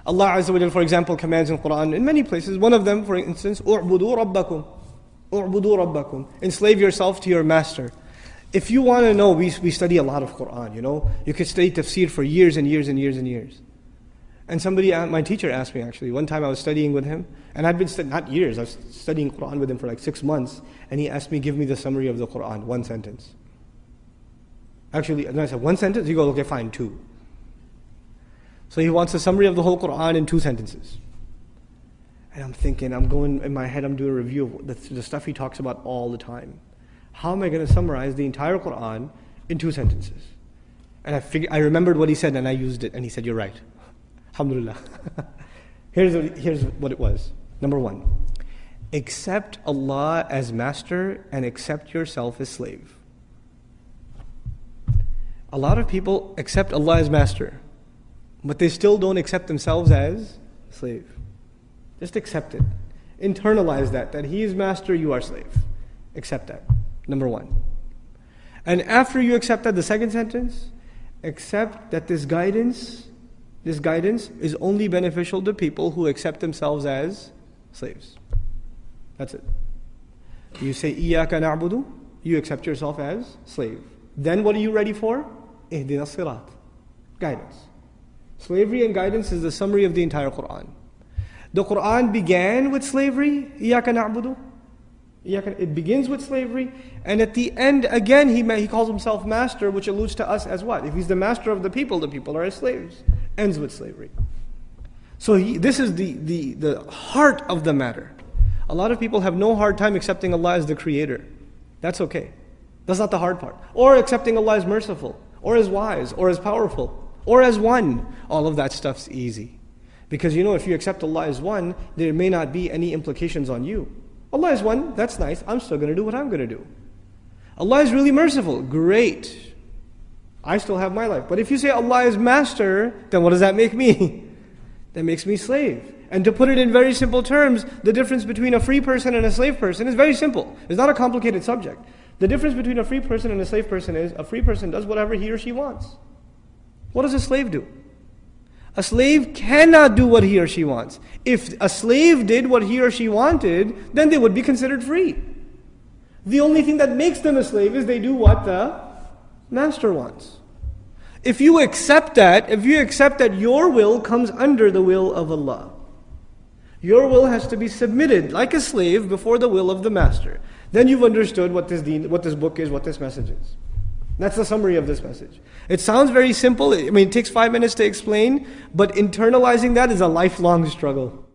Allah Azza wa Jal, for example, commands in Quran in many places. One of them, for instance, "U'budu rabbakum." U'budu rabbakum. Enslave yourself to your master. If you want to know, we study a lot of Quran, you know. You could study tafsir for years and years and years and years. And my teacher asked me actually, one time I was studying with him, and I'd been not years, I was studying Quran with him for like 6 months, and he asked me, give me the summary of the Quran, one sentence. Actually, and I said, one sentence? He goes, okay, fine, 2. So he wants a summary of the whole Quran in 2 sentences. And I'm thinking, I'm going, in my head, I'm doing a review of the stuff he talks about all the time. How am I going to summarize the entire Quran in 2 sentences? And I remembered what he said, and I used it, and he said, you're right. Alhamdulillah. Here's what it was. Number 1, accept Allah as master and accept yourself as slave. A lot of people accept Allah as master, but they still don't accept themselves as slave. Just accept it. Internalize that He is master, you are slave. Accept that. Number 1. And after you accept that, the second sentence, accept that this guidance is only beneficial to people who accept themselves as slaves. That's it. You say, إِيَّاكَ نَعْبُدُ, you accept yourself as slave. Then what are you ready for? اهدنا الصراط. Guidance. Slavery and guidance is the summary of the entire Quran. The Quran began with slavery, إِيَّاكَ نَعْبُدُ. It begins with slavery, and at the end, again, he calls himself master, which alludes to us as what? If he's the master of the people are his slaves. Ends with slavery. So this is the heart of the matter. A lot of people have no hard time accepting Allah as the creator. That's okay. That's not the hard part. Or accepting Allah as merciful, or as wise, or as powerful, or as one. All of that stuff's easy. Because if you accept Allah as one, there may not be any implications on you. Allah is one, that's nice, I'm still going to do what I'm going to do. Allah is really merciful, great. I still have my life. But if you say Allah is master, then what does that make me? That makes me slave. And to put it in very simple terms, the difference between a free person and a slave person is very simple. It's not a complicated subject. The difference between a free person and a slave person is, a free person does whatever he or she wants. What does a slave do? A slave cannot do what he or she wants. If a slave did what he or she wanted, then they would be considered free. The only thing that makes them a slave is they do what the master wants. If you accept that your will comes under the will of Allah, your will has to be submitted like a slave before the will of the master. Then you've understood what this book is, what this message is. That's the summary of this message. It sounds very simple. It takes 5 minutes to explain, but internalizing that is a lifelong struggle.